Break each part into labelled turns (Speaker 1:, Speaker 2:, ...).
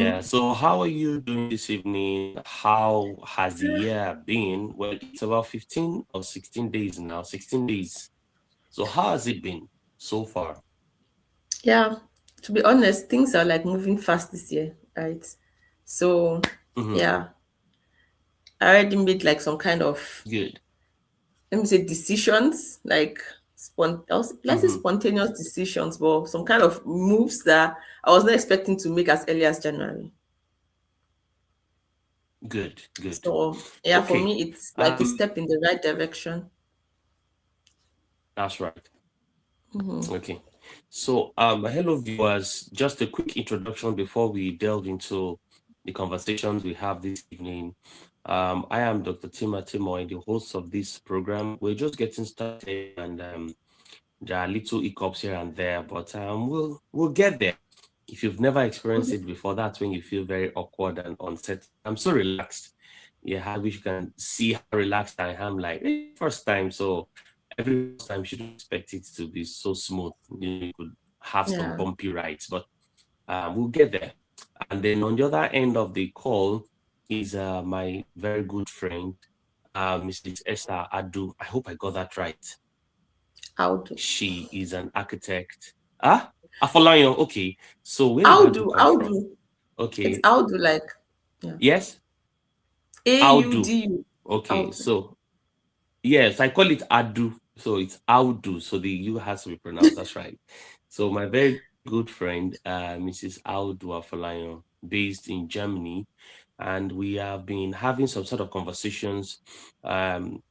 Speaker 1: Yeah, so how are you doing this evening? How has the year been? Well, it's about 15 or 16 days now, 16 days. So how has it been so far?
Speaker 2: Yeah, to be honest, things are like moving fast this year, right? So,
Speaker 1: Hmm.
Speaker 2: yeah, I already made like some kind of,
Speaker 1: Good.
Speaker 2: let me say, decisions, like let's say
Speaker 1: Hmm.
Speaker 2: spontaneous decisions, but some kind of moves that I was not expecting to make as early as January.
Speaker 1: Good, good.
Speaker 2: So, yeah, for
Speaker 1: Okay.
Speaker 2: me, it's like a step in the right direction.
Speaker 1: That's right. Okay. So, hello viewers. Just a quick introduction before we delve into the conversations we have this evening. I am Dr. Tima Timoy, the host of this program. We're just getting started, and there are little hiccups here and there, but we'll get there. If you've never experienced it before, that's when you feel very awkward and uncertain. I'm so relaxed. Yeah, I wish you can see how relaxed I am. Like first time, so every first time you shouldn't expect it to be so smooth. You could have some
Speaker 2: Yeah.
Speaker 1: bumpy rides, but we'll get there. And then on the other end of the call is my very good friend, Mrs. Esther Adu. I hope I got that right.
Speaker 2: I'll do.
Speaker 1: She is an architect. Ah, Afolayan. Okay. So where did
Speaker 2: I'll
Speaker 1: Adu
Speaker 2: do.
Speaker 1: come
Speaker 2: I'll
Speaker 1: from?
Speaker 2: do. It's
Speaker 1: Okay.
Speaker 2: I'll do like, yeah.
Speaker 1: Yes, Audu.
Speaker 2: AUDU.
Speaker 1: Okay.
Speaker 2: I'll do.
Speaker 1: So yes, I call it Adu. So it's Audu. So the U has to be pronounced. That's right. So my very good friend, Mrs. Audu Afolayan, based in Germany, and we have been having some sort of conversations um,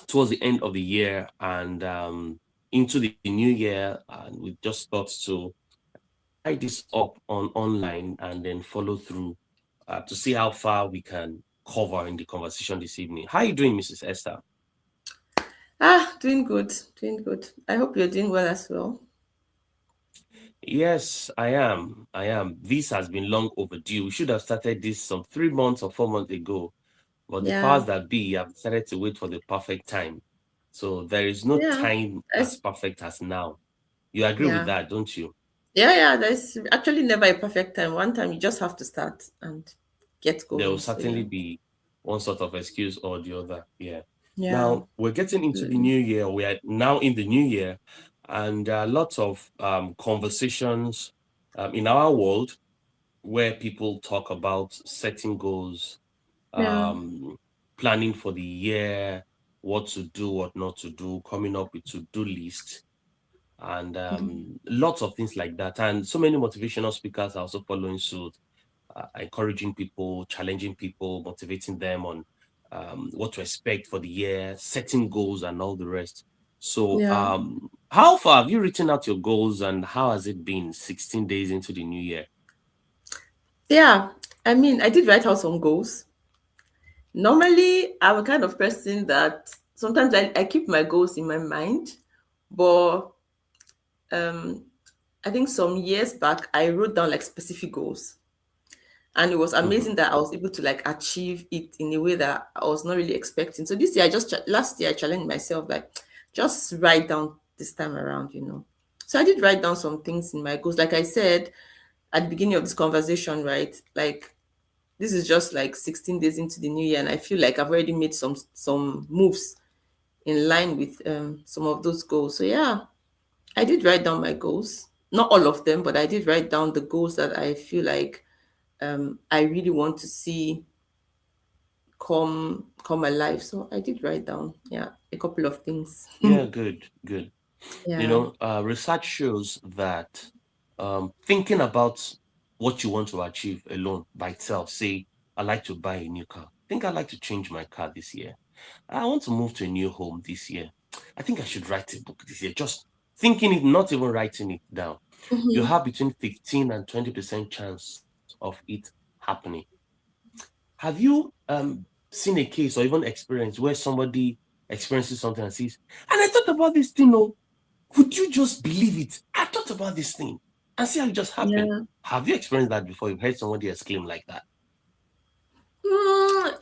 Speaker 1: towards the end of the year and into the new year, and we just thought to try this up on online and then follow through to see how far we can cover in the conversation this evening. How are you doing, Mrs. Esther?
Speaker 2: Doing good. Doing good. I hope you're doing well as well.
Speaker 1: Yes, I am. I am. This has been long overdue. We should have started this some 3 months or 4 months ago, but the powers
Speaker 2: Yeah.
Speaker 1: that be have decided to wait for the perfect time. So there is no
Speaker 2: Yeah.
Speaker 1: time as
Speaker 2: That's,
Speaker 1: perfect as now. You agree with
Speaker 2: yeah.
Speaker 1: that, don't you?
Speaker 2: Yeah. There's actually never a perfect time. One time you just have to start and get
Speaker 1: There will
Speaker 2: going. So yeah.
Speaker 1: certainly be one sort of excuse or the other. Yeah.
Speaker 2: Yeah.
Speaker 1: Now we're getting into the
Speaker 2: Absolutely.
Speaker 1: new year. We are now in the new year, and there are lots of conversations in our world where people talk about setting goals,
Speaker 2: Yeah.
Speaker 1: um, planning for the year, what to do, what not to do, coming up with to-do lists, and lots of things like that. And so many motivational speakers are also following suit, encouraging people, challenging people, motivating them on what to expect for the year, setting goals, and all the rest. So,
Speaker 2: Yeah.
Speaker 1: how far have you written out your goals, and how has it been 16 days into the new year?
Speaker 2: Yeah. I mean, I did write out some goals. Normally, I'm a kind of person that sometimes I keep my goals in my mind, but um I think some years back I wrote down like specific goals. And it was
Speaker 1: Hmm.
Speaker 2: amazing that I was able to like achieve it in a way that I was not really expecting. So this year, last year I challenged myself like just write down this time around. So I did write down some things in my goals. Like I said at the beginning of this conversation, right? Like this is just like 16 days into the new year, and I feel like I've already made some moves in line with some of those goals. So yeah, I did write down my goals. Not all of them, but I did write down the goals that I feel like I really want to see come alive. So I did write down, yeah, a couple of things.
Speaker 1: Yeah, good, good.
Speaker 2: Yeah,
Speaker 1: Research shows that thinking about what you want to achieve alone by itself, say, I like to buy a new car. I think I'd like to change my car this year. I want to move to a new home this year. I think I should write a book this year. Just thinking it, not even writing it down. You have between 15 and 20% chance of it happening. Have you seen a case or even experience where somebody experiences something and says, and I thought about this thing, oh, would you just believe it? I thought about this thing and see how it just happened.
Speaker 2: yeah.
Speaker 1: Have you experienced that before? You've heard somebody exclaim like that?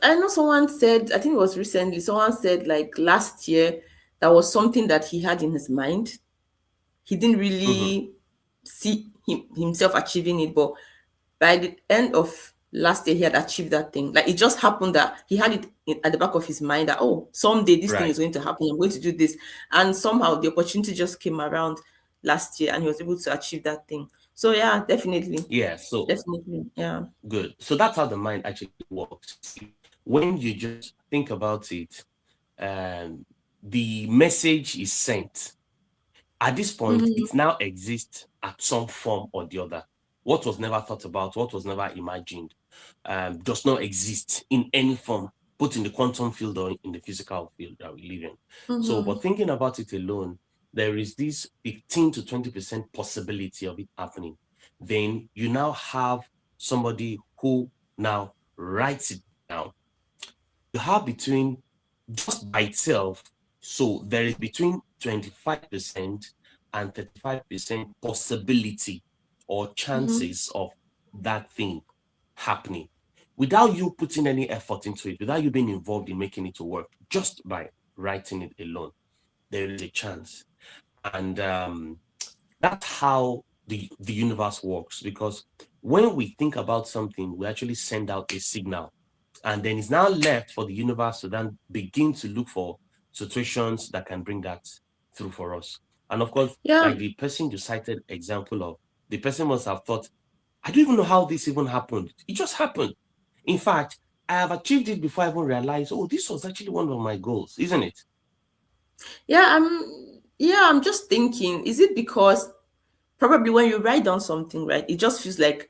Speaker 2: I know someone said, I think it was recently, someone said like last year that was something that he had in his mind. He didn't
Speaker 1: Hmm.
Speaker 2: really see himself achieving it, but by the end of last year, he had achieved that thing. Like, it just happened that he had it at the back of his mind that, oh, someday this thing
Speaker 1: Right.
Speaker 2: is going to happen. I'm going to do this. And somehow the opportunity just came around last year and he was able to achieve that thing. So, yeah, definitely.
Speaker 1: Yeah. So
Speaker 2: Definitely. Yeah.
Speaker 1: good. So that's how the mind actually works. See, when you just think about it, um, the message is sent. At this point,
Speaker 2: Mm-hmm.
Speaker 1: it now exists at some form or the other. What was never thought about, what was never imagined, does not exist in any form, both in the quantum field or in the physical field that we live in. So,
Speaker 2: Mm-hmm.
Speaker 1: but thinking about it alone, there is this 15 to 20% possibility of it happening. Then you now have somebody who now writes it down. You have between just by itself, so there is between 25% and 35% possibility or
Speaker 2: Mm-hmm.
Speaker 1: chances of that thing happening without you putting any effort into it, without you being involved in making it to work, just by writing it alone, there is a chance. And that's how the universe works, because when we think about something, we actually send out a signal, and then it's now left for the universe to then begin to look for situations that can bring that through for us. And of course,
Speaker 2: Yeah.
Speaker 1: like the person you cited example of, the person must have thought, I don't even know how this even happened. It just happened. In fact, I have achieved it before I even realized, oh, this was actually one of my goals, isn't it?
Speaker 2: I'm just thinking, is it because probably when you write down something, right, it just feels like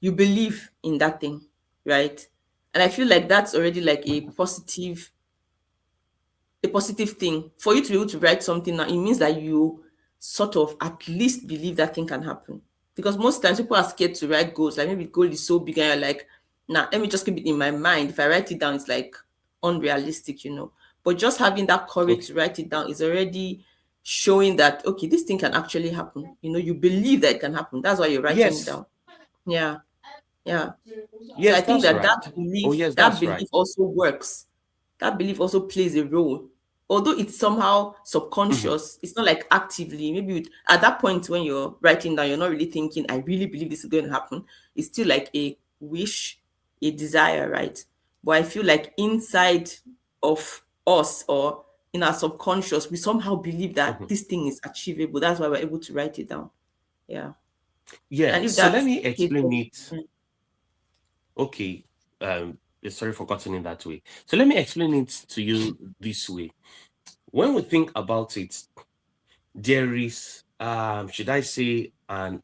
Speaker 2: you believe in that thing, right? And I feel like that's already like a positive thing. For you to be able to write something now, it means that you sort of at least believe that thing can happen. Because most times people are scared to write goals. Like, maybe the goal is so big and you're like, nah, let me just keep it in my mind. If I write it down, it's like unrealistic. But just having that courage
Speaker 1: Okay.
Speaker 2: to write it down is already showing that, okay, this thing can actually happen. You believe that it can happen. That's why you're writing it
Speaker 1: Yes.
Speaker 2: down. Yeah. Yeah. So I
Speaker 1: Yes,
Speaker 2: think
Speaker 1: that's
Speaker 2: that
Speaker 1: right.
Speaker 2: that
Speaker 1: Oh,
Speaker 2: belief,
Speaker 1: yes,
Speaker 2: that
Speaker 1: that's
Speaker 2: belief
Speaker 1: right.
Speaker 2: also works. That belief also plays a role. Although it's somehow
Speaker 1: Mhm,
Speaker 2: subconscious, it's not like actively. Maybe at that point when you're writing down, you're not really thinking, I really believe this is going to happen. It's still like a wish, a desire, right? But I feel like inside of us or in our subconscious, we somehow believe that
Speaker 1: mhm.
Speaker 2: this thing is achievable. That's why we're able to write it down. Yeah.
Speaker 1: Yeah,
Speaker 2: And if
Speaker 1: so let
Speaker 2: that's
Speaker 1: me
Speaker 2: the case,
Speaker 1: explain it. Okay, sorry for cutting in that way. So let me explain it to you this way. When we think about it, there is, should I say, a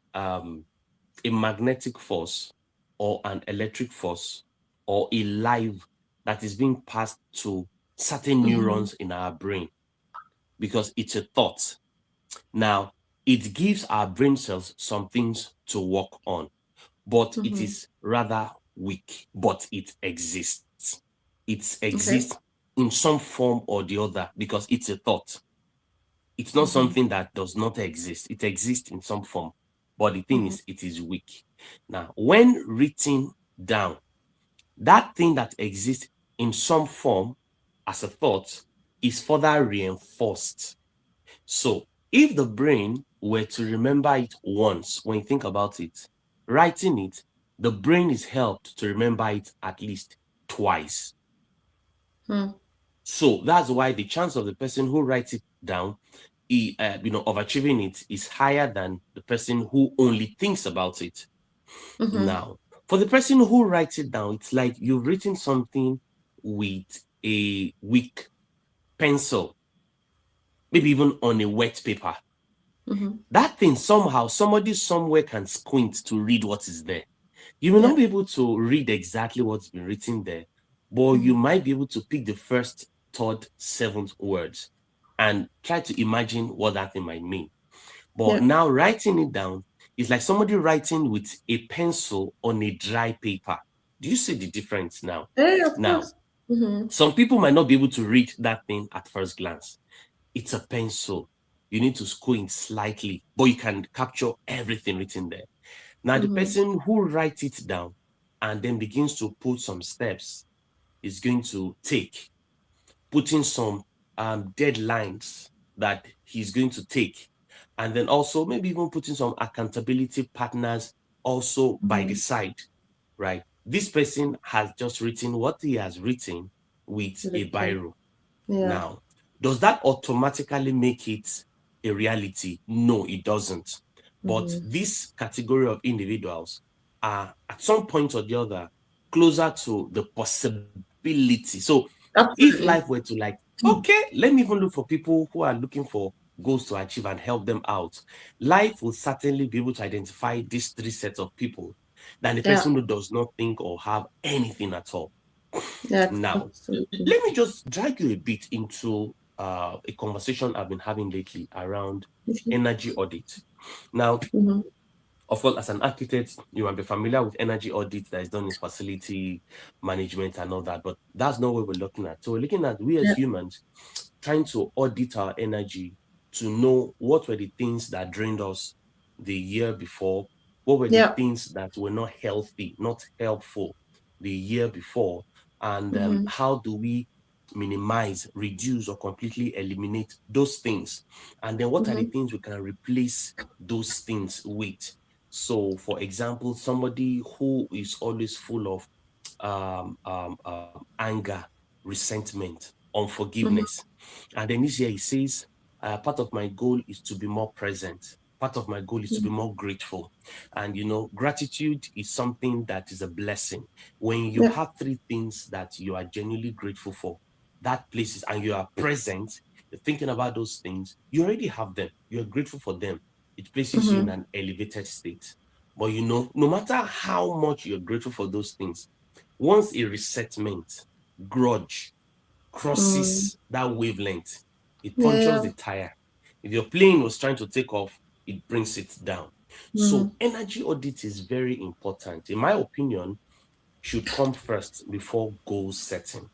Speaker 1: magnetic force or an electric force or a live that is being passed to certain
Speaker 2: mm-hmm,
Speaker 1: neurons in our brain, because it's a thought. Now, it gives our brain cells some things to work on, but it
Speaker 2: mm-hmm,
Speaker 1: is rather weak, but it exists. It
Speaker 2: okay.
Speaker 1: exists in some form or the other because it's a thought. It's not
Speaker 2: Mm-hmm,
Speaker 1: something that does not exist. It exists in some form, but the thing
Speaker 2: mm-hmm,
Speaker 1: is, it is weak. Now, when written down, that thing that exists in some form as a thought is further reinforced. So, if the brain were to remember it once, when you think about it, writing it, the brain is helped to remember it at least twice.
Speaker 2: hmm,
Speaker 1: So that's why the chance of the person who writes it down, of achieving it is higher than the person who only thinks about it.
Speaker 2: mm-hmm,
Speaker 1: Now, for the person who writes it down, it's like you've written something with a weak pencil, maybe even on a wet paper.
Speaker 2: mm-hmm.
Speaker 1: That thing somehow, somebody somewhere can squint to read what is there. You may
Speaker 2: Yeah.
Speaker 1: not be able to read exactly what's been written there, but you
Speaker 2: Mm-hmm,
Speaker 1: might be able to pick the first, third, seventh words and try to imagine what that thing might mean. But
Speaker 2: yeah.
Speaker 1: now writing it down is like somebody writing with a pencil on a dry paper. Do you see the difference now?
Speaker 2: Yeah, of
Speaker 1: Now,
Speaker 2: course. Mm-hmm,
Speaker 1: some people might not be able to read that thing at first glance. It's a pencil. You need to squint slightly, but you can capture everything written there. Now, the
Speaker 2: mm-hmm,
Speaker 1: person who writes it down and then begins to put some steps is going to take, putting some deadlines that he's going to take, and then also maybe even putting some accountability partners also by the
Speaker 2: Mm-hmm.
Speaker 1: side, right? This person has just written what he has written with
Speaker 2: With a
Speaker 1: a
Speaker 2: pen.
Speaker 1: biro.
Speaker 2: Yeah.
Speaker 1: Now, does that automatically make it a reality? No, it doesn't. But
Speaker 2: Mm-hmm.
Speaker 1: this category of individuals are at some point or the other closer to the possibility. So if life
Speaker 2: Absolutely.
Speaker 1: were to like, okay, let me even look for people who are looking for goals to achieve and help them out, life will certainly be able to identify these three sets of people than the
Speaker 2: Yeah.
Speaker 1: person who does not think or have anything at all.
Speaker 2: Yeah.
Speaker 1: Now,
Speaker 2: Absolutely.
Speaker 1: let me just drag you a bit into a conversation I've been having lately around energy audit. Now,
Speaker 2: Mm-hmm.
Speaker 1: of course, as an architect, you might be familiar with energy audit that is done in facility management and all that, but that's not what we're looking at. So we're looking at we as
Speaker 2: Yeah.
Speaker 1: humans trying to audit our energy to know what were the things that drained us the year before, what were the
Speaker 2: Yeah.
Speaker 1: things that were not healthy, not helpful the year before, and
Speaker 2: Mm-hmm.
Speaker 1: how do we minimize, reduce, or completely eliminate those things? And then what are the
Speaker 2: Mm-hmm.
Speaker 1: things we can replace those things with? So, for example, somebody who is always full of anger, resentment,
Speaker 2: Mm-hmm.
Speaker 1: unforgiveness. And then this year he says, part of my goal is to be more present. Part of my goal is to be more grateful. And gratitude is something that is a blessing. When you
Speaker 2: Yeah.
Speaker 1: have three things that you are genuinely grateful for, that places and you are present, you're thinking about those things, you already have them. You're grateful for them. It places you in
Speaker 2: Mm-hmm.
Speaker 1: an elevated state. But no matter how much you're grateful for those things, once a resentment, grudge
Speaker 2: Mm.
Speaker 1: crosses that wavelength, it punctures
Speaker 2: Yeah.
Speaker 1: the tire. If your plane was trying to take off, it brings it down.
Speaker 2: Mm.
Speaker 1: So energy audit is very important. In my opinion, should come first before goal setting.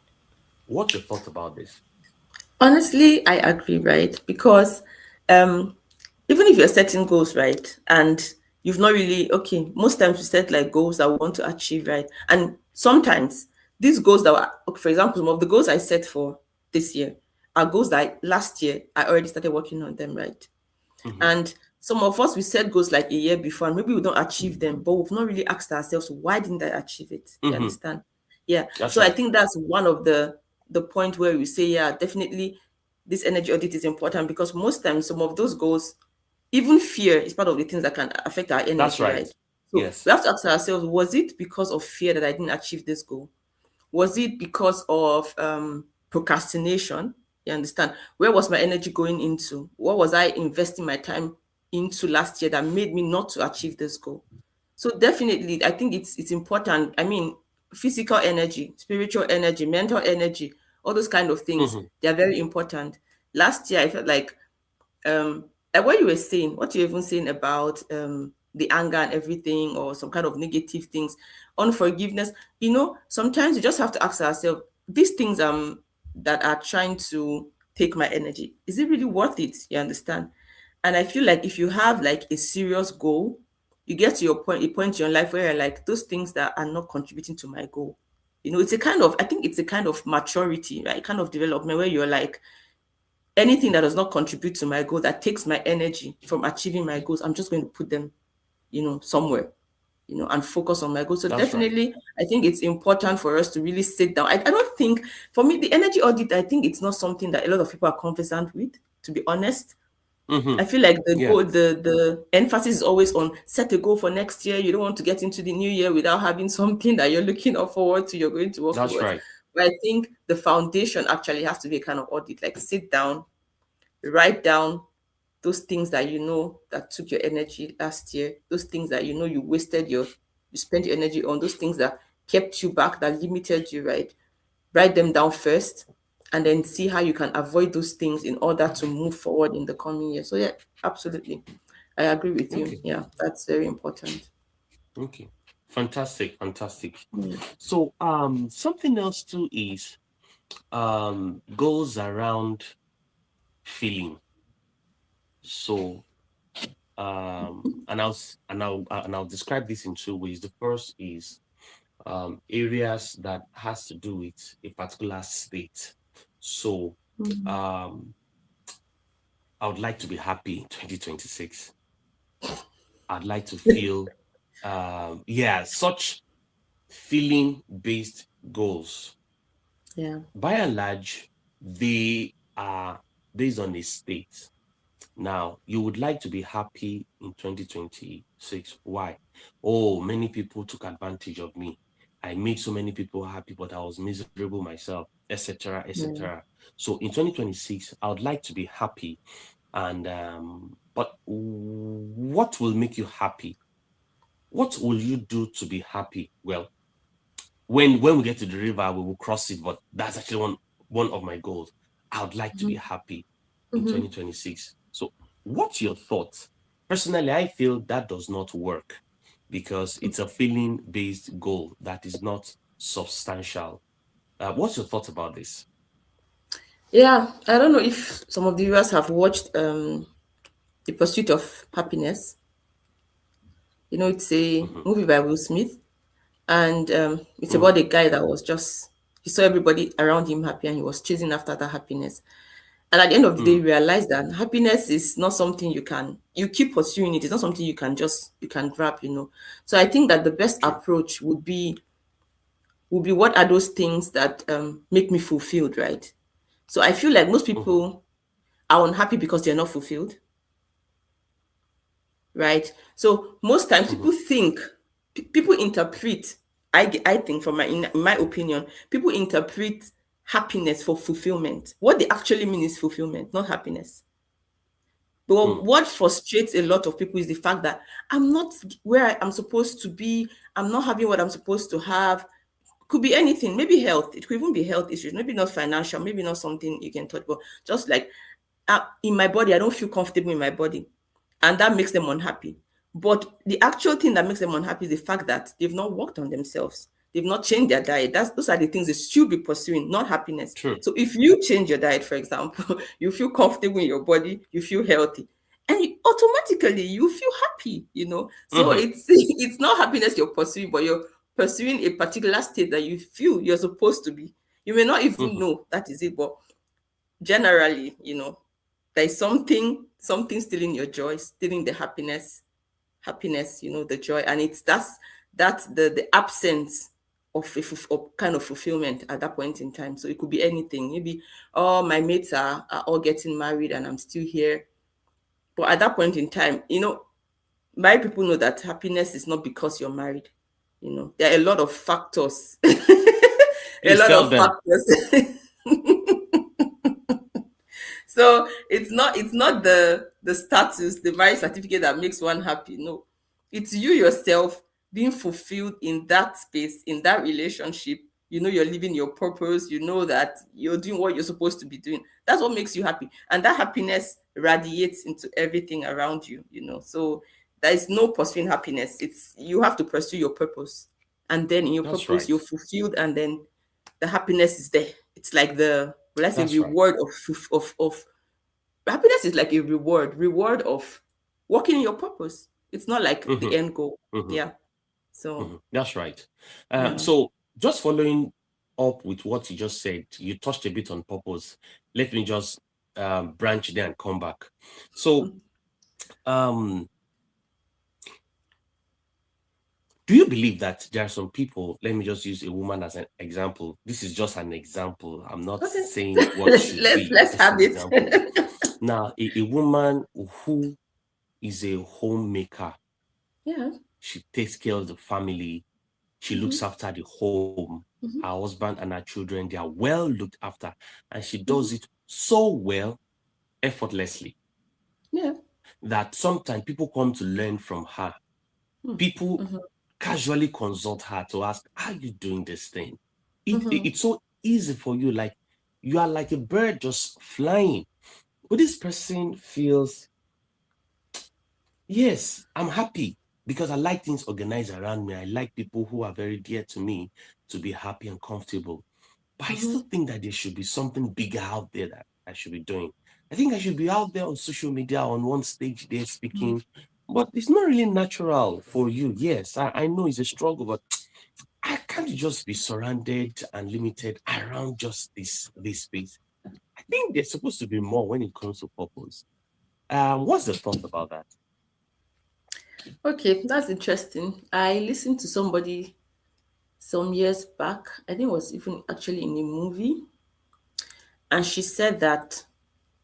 Speaker 1: What's your thought about this?
Speaker 2: Honestly, I agree, right? Because um, even if you're setting goals, right, and you've not really, okay, most times we set like goals that we want to achieve, right? And sometimes these goals that were, okay, for example, some of the goals I set for this year are goals that last year I already started working on them, right?
Speaker 1: Mm-hmm,
Speaker 2: And some of us, we set goals like a year before, and maybe we don't achieve them, but we've not really asked ourselves, why didn't I achieve it? You
Speaker 1: mm-hmm.
Speaker 2: understand? Yeah.
Speaker 1: That's
Speaker 2: So I
Speaker 1: right.
Speaker 2: think that's one of the point where we say, yeah, definitely this energy audit is important because most times some of those goals, even fear is part of the things that can affect our
Speaker 1: That's
Speaker 2: energy,
Speaker 1: right.
Speaker 2: right? So we
Speaker 1: Yes.
Speaker 2: have to ask ourselves, was it because of fear that I didn't achieve this goal? Was it because of procrastination? You understand? Where was my energy going into? What was I investing my time into last year that made me not to achieve this goal? So definitely, I think it's important. I mean, physical energy, spiritual energy, mental energy, all those kind of things,
Speaker 1: Mm-hmm,
Speaker 2: they are very important. Last year, I felt um like what you were saying, what you're even saying about the anger and everything, or some kind of negative things, unforgiveness. Sometimes you just have to ask ourselves, these things that are trying to take my energy, is it really worth it? You understand? And I feel like if you have like a serious goal, you get to a point in your life where you're like, those things that are not contributing to my goal, it's a kind of, I think it's a kind of maturity, right? Kind of development where you're like, anything that does not contribute to my goal, that takes my energy from achieving my goals, I'm just going to put them, somewhere, and focus on my goals. So
Speaker 1: that's right.
Speaker 2: definitely, I think it's important for us to really sit down. I don't think, for me, the energy audit, I think it's not something that a lot of people are conversant with, to be honest.
Speaker 1: Mm-hmm.
Speaker 2: I feel like the
Speaker 1: Yeah,
Speaker 2: goal, the emphasis is always on set a goal for next year. You don't want to get into the new year without having something that you're looking up forward to, you're going to work
Speaker 1: that's
Speaker 2: towards.
Speaker 1: right.
Speaker 2: But I think the foundation actually has to be a kind of audit, like sit down, write down those things that that took your energy last year, those things that you spent your energy on, those things that kept you back, that limited you, right? Write them down first and then see how you can avoid those things in order to move forward in the coming year. So yeah, absolutely. I agree with you.
Speaker 1: Okay,
Speaker 2: Yeah, that's very important.
Speaker 1: okay. Fantastic, fantastic.
Speaker 2: Mm.
Speaker 1: So something else too is goes around feeling. So and I'll describe this in two ways. The first is areas that has to do with a particular state. So
Speaker 2: Mm.
Speaker 1: um I would like to be happy in 2026. I'd like to feel Yeah, such feeling based goals,
Speaker 2: Yeah.
Speaker 1: by and large, they are based on a state. Now, you would like to be happy in 2026. Why? Oh, many people took advantage of me. I made so many people happy, but I was miserable myself, etc.,
Speaker 2: Yeah.
Speaker 1: etc. So in 2026, I would like to be happy. And but what will make you happy? What will you do to be happy? Well, when we get to the river, we will cross it. But that's actually one of my goals. I would like to be happy in
Speaker 2: Mm-hmm.
Speaker 1: 2026. So, what's your thoughts? Personally, I feel that does not work because it's a feeling based goal that is not substantial. What's your thoughts about this?
Speaker 2: Yeah, I don't know if some of the viewers have watched The Pursuit of Happiness. You know, it's a
Speaker 1: Hmm.
Speaker 2: movie by Will Smith, and it's
Speaker 1: Mm,
Speaker 2: about a guy that was just, he saw everybody around him happy and he was chasing after that happiness. And at the end of the day,
Speaker 1: mm,
Speaker 2: he realized that happiness is not something you keep pursuing it. It's not something you can grab, you know. So I think that the best
Speaker 1: true.
Speaker 2: approach would be, what are those things that make me fulfilled, right? So I feel like most
Speaker 1: Hmm.
Speaker 2: people are unhappy because they're not fulfilled, right? So most times
Speaker 1: Hmm.
Speaker 2: people interpret, I think from in my opinion, people interpret happiness for fulfillment. What they actually mean is fulfillment, not happiness. But
Speaker 1: Mm,
Speaker 2: what frustrates a lot of people is the fact that I'm not where I am supposed to be. I'm not having what I'm supposed to have. Could be anything, maybe health. It could even be health issues, maybe not financial, maybe not something you can talk about. Just like in my body, I don't feel comfortable in my body, and that makes them unhappy. But the actual thing that makes them unhappy is the fact that they've not worked on themselves. They've not changed their diet. Those are the things they should be pursuing, not happiness.
Speaker 1: true.
Speaker 2: So if you change your diet, for example, you feel comfortable in your body, you feel healthy, and automatically you feel happy. You know, so
Speaker 1: Hmm.
Speaker 2: it's not happiness you're pursuing, but you're pursuing a particular state that you feel you're supposed to be. You may not even
Speaker 1: Hmm.
Speaker 2: know that is it, but generally, you know, there's something stealing your joy, stealing the happiness, you know, the joy, and that's the absence of of kind of fulfillment at that point in time. So it could be anything. Maybe, oh, my mates are all getting married and I'm still here. But at that point in time, you know, married people know that happiness is not because you're married. You know, there are a lot of factors. A
Speaker 1: Please
Speaker 2: lot
Speaker 1: tell
Speaker 2: of
Speaker 1: them.
Speaker 2: factors. So it's not the status, the marriage certificate that makes one happy. No, it's you yourself being fulfilled in that space, in that relationship. You know, you're living your purpose. You know that you're doing what you're supposed to be doing. That's what makes you happy, and that happiness radiates into everything around you. You know, so there is no pursuing happiness. It's you have to pursue your purpose, and then in your
Speaker 1: That's
Speaker 2: purpose
Speaker 1: right.
Speaker 2: you're fulfilled, and then the happiness is there. It's like the, let's say,
Speaker 1: That's right.
Speaker 2: reward of happiness is like a reward of working in your purpose. It's not like the
Speaker 1: Hmm.
Speaker 2: end goal.
Speaker 1: Hmm.
Speaker 2: Yeah. So
Speaker 1: That's right.
Speaker 2: yeah.
Speaker 1: So just following up with what you just said, you touched a bit on purpose. Let me just branch there and come back. So, um, do you believe that there are some people? Let me just use a woman as an example. This is just an example. I'm not
Speaker 2: Okay.
Speaker 1: saying what should be.
Speaker 2: Let's
Speaker 1: This is
Speaker 2: have
Speaker 1: an
Speaker 2: it.
Speaker 1: example. Now, a woman who is a homemaker,
Speaker 2: Yeah.
Speaker 1: she takes care of the family, she looks after the home, her husband and her children, they are well looked after, and she does it so well, effortlessly,
Speaker 2: Yeah.
Speaker 1: that sometimes people come to learn from her. People casually consult her to ask, "How are you doing this thing?" It's so easy for you, like you are like a bird just flying. But this person feels, yes, I'm happy because I like things organized around me. I like people who are very dear to me to be happy and comfortable. But I still think that there should be something bigger out there that I should be doing. I think I should be out there on social media on one stage there speaking, but it's not really natural for you. Yes, I know it's a struggle, but I can't just be surrounded and limited around just this space. I think there's supposed to be more when it comes to purpose. What's the thought about that?
Speaker 2: Okay, that's interesting. I listened to somebody some years back. I think it was even actually in a movie, and she said that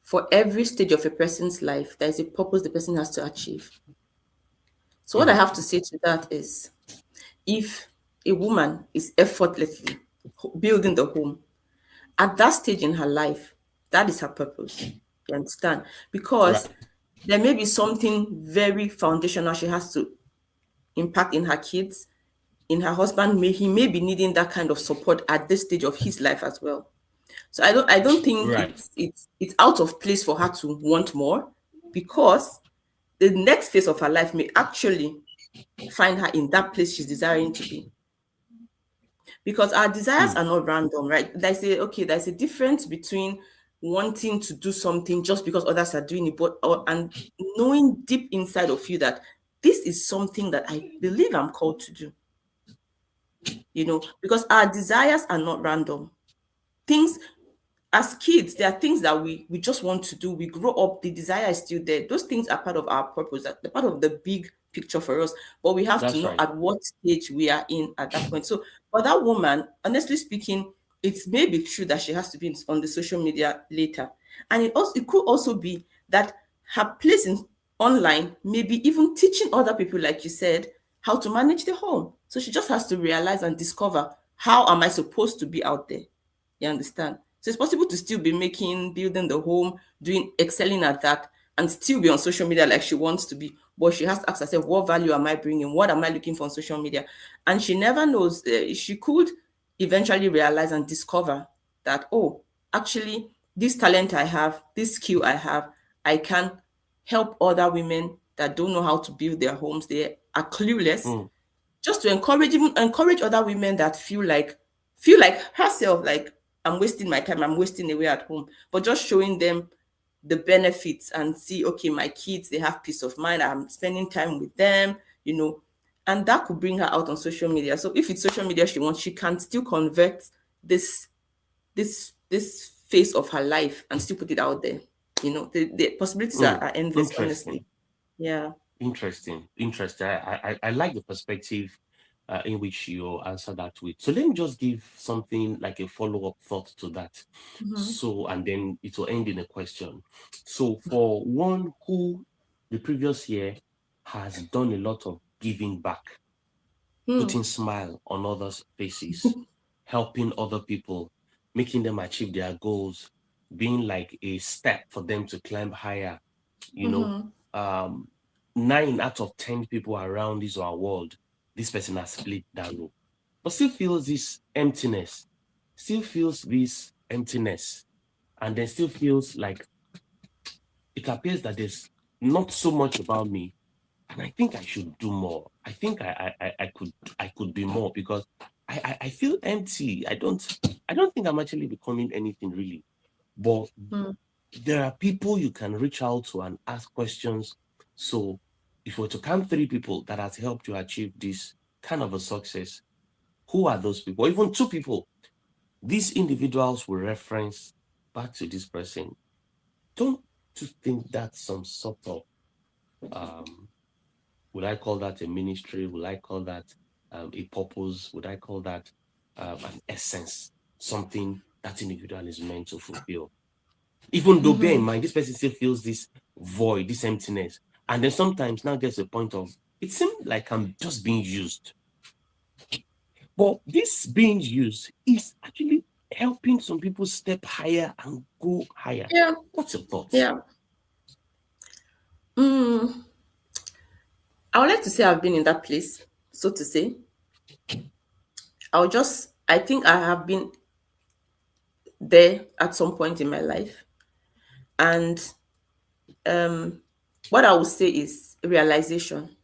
Speaker 2: for every stage of a person's life, there is a purpose the person has to achieve. So what I
Speaker 1: Mm,
Speaker 2: have to say to that is, if a woman is effortlessly building the home at that stage in her life, that is her purpose. You understand? Because
Speaker 1: right.
Speaker 2: there may be something very foundational she has to impact in her kids, in her husband. He may be needing that kind of support at this stage of his life as well. So I don't think
Speaker 1: Right.
Speaker 2: it's out of place for her to want more, because the next phase of her life may actually find her in that place she's desiring to be. Because our desires
Speaker 1: Mm,
Speaker 2: are not random, right? There's a difference between wanting to do something just because others are doing it, and knowing deep inside of you that this is something that I believe I'm called to do. Because our desires are not random. Things As kids, there are things that we just want to do. We grow up, the desire is still there. Those things are part of our purpose, they're part of the big picture for us. But we have to
Speaker 1: that's
Speaker 2: know
Speaker 1: right.
Speaker 2: at what stage we are in at that point. So for that woman, honestly speaking, it may be true that she has to be on the social media later. And it could also be that her place in online, maybe even teaching other people, like you said, how to manage the home. So she just has to realize and discover, how am I supposed to be out there? You understand? So it's possible to still be building the home, excelling at that, and still be on social media like she wants to be. But she has to ask herself, what value am I bringing? What am I looking for on social media? And she never knows. She could eventually realize and discover that, oh, actually, this talent I have, this skill I have, I can help other women that don't know how to build their homes. They are clueless,
Speaker 1: Mm,
Speaker 2: just to encourage other women that feel like herself, like, I'm wasting my time, I'm wasting away at home, but just showing them the benefits and see, okay, my kids, they have peace of mind, I'm spending time with them, you know and that could bring her out on social media. So if it's social media she wants, she can still convert this phase of her life and still put it out there. The possibilities are,
Speaker 1: mm.
Speaker 2: are endless, honestly.
Speaker 1: Interesting.
Speaker 2: Yeah.
Speaker 1: Interesting. Interesting. I like the perspective in which you answer that with. So let me just give something like a follow-up thought to that.
Speaker 2: Mm-hmm.
Speaker 1: So, and then it will end in a question. So, for one who the previous year has done a lot of giving back,
Speaker 2: Hmm.
Speaker 1: putting smile on others' faces, helping other people, making them achieve their goals, being like a step for them to climb higher, you know,
Speaker 2: Mm-hmm.
Speaker 1: um, 9 out of 10 people around this our world, this person has split that role, but still feels this emptiness, and then still feels like it appears that there's not so much about me, and I think I should do more. I think I could be more because I feel empty. I don't think I'm actually becoming anything really. But there are people you can reach out to and ask questions. So if we were to count 3 people that has helped you achieve this kind of a success, who are those people? Or even 2 people. These individuals will reference back to this person. Don't you think that's some sort of um would I call that a ministry? Would I call that a purpose? Would I call that an essence? Something that individual is meant to fulfill. Even though, bear in
Speaker 2: Mm-hmm.
Speaker 1: mind, this person still feels this void, this emptiness. And then sometimes now gets a point of, it seems like I'm just being used. But this being used is actually helping some people step higher and go higher.
Speaker 2: Yeah.
Speaker 1: What's your thoughts?
Speaker 2: Yeah. Mm, I would like to say I've been in that place, so to say. I think I have been there at some point in my life. And um, what I would say is realization,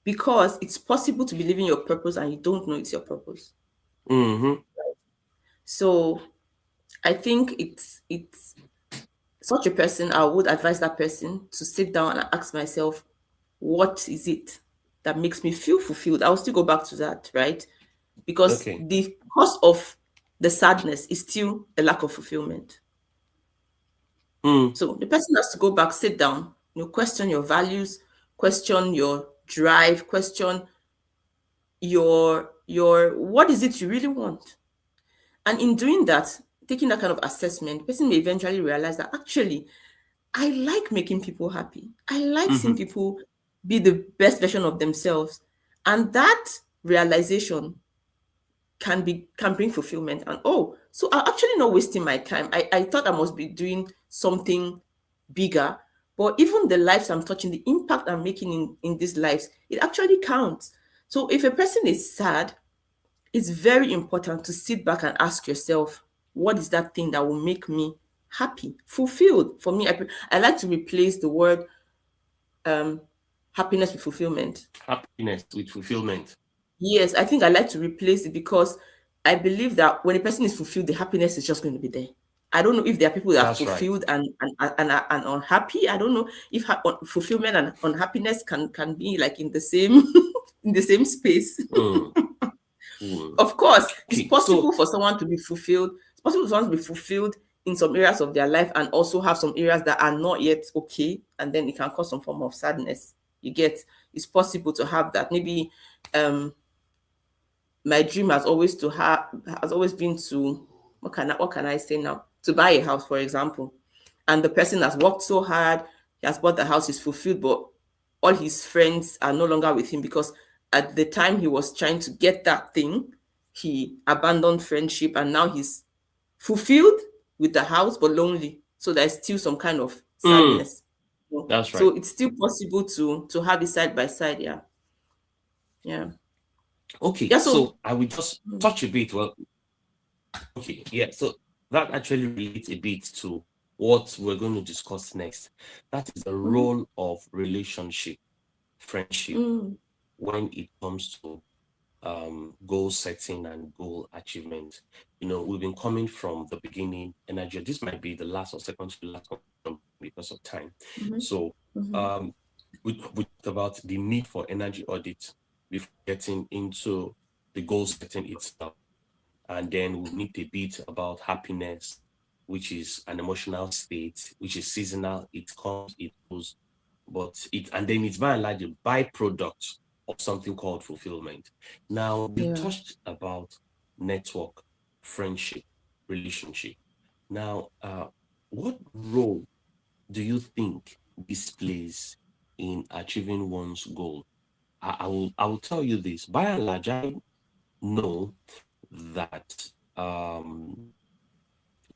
Speaker 2: because it's possible to be living your purpose and you don't know it's your purpose.
Speaker 1: Mm-hmm.
Speaker 2: So I think it's such a person, I would advise that person to sit down and ask myself, what is it that makes me feel fulfilled? I'll still go back to that, right? Because
Speaker 1: Okay.
Speaker 2: the cause of the sadness is still a lack of fulfillment.
Speaker 1: Mm,
Speaker 2: So the person has to go back, sit down, question your values, question your drive, question your what is it you really want. And in doing that, taking that kind of assessment, the person may eventually realize that actually I like making people happy. I like seeing
Speaker 1: Hmm.
Speaker 2: people be the best version of themselves. And that realization can bring fulfillment. And oh, so I'm actually not wasting my time. I thought I must be doing something bigger. But even the lives I'm touching, the impact I'm making in these lives, it actually counts. So if a person is sad, it's very important to sit back and ask yourself, what is that thing that will make me happy, fulfilled? For me, I like to replace the word um, happiness with fulfillment.
Speaker 1: Happiness with fulfillment.
Speaker 2: Yes, I think I like to replace it because I believe that when a person is fulfilled, the happiness is just going to be there. I don't know if there are people that are
Speaker 1: That's right.
Speaker 2: fulfilled and unhappy. I don't know if fulfillment and unhappiness can be like in the same in the same space.
Speaker 1: Mm, mm.
Speaker 2: Of course, it's
Speaker 1: Okay,
Speaker 2: possible
Speaker 1: so
Speaker 2: for someone to be fulfilled. It's possible for someone to be fulfilled in some areas of their life and also have some areas that are not yet okay, and then it can cause some form of sadness. You get, it's possible to have that. Maybe um my dream has always been to what can I say now? To buy a house, for example. And the person has worked so hard, he has bought the house, he's fulfilled, but all his friends are no longer with him because at the time he was trying to get that thing, he abandoned friendship and now he's fulfilled with the house but lonely. So there's still some kind of
Speaker 1: mm,
Speaker 2: sadness. You know.
Speaker 1: that's
Speaker 2: So
Speaker 1: right.
Speaker 2: it's still possible to have it side by side, yeah. Yeah.
Speaker 1: Okay,
Speaker 2: Yeah, so
Speaker 1: so I will just touch a bit. Well, okay, yeah. So that actually relates a bit to what we're going to discuss next. That is the
Speaker 2: mhm,
Speaker 1: role of relationship, friendship,
Speaker 2: mm,
Speaker 1: when it comes to goal setting and goal achievement. We've been coming from the beginning, and this might be the last or second to last conversation because of time.
Speaker 2: mhm,
Speaker 1: So
Speaker 2: mhm.
Speaker 1: um, we talked about the need for energy audit before getting into the goal setting itself. And then we need a bit about happiness, which is an emotional state, which is seasonal. It comes, it goes, and then it's by and large a byproduct of something called fulfillment. Now, you
Speaker 2: Yeah.
Speaker 1: touched about network, friendship, relationship. Now, what role do you think this plays in achieving one's goal? I will tell you this. By and large, I know that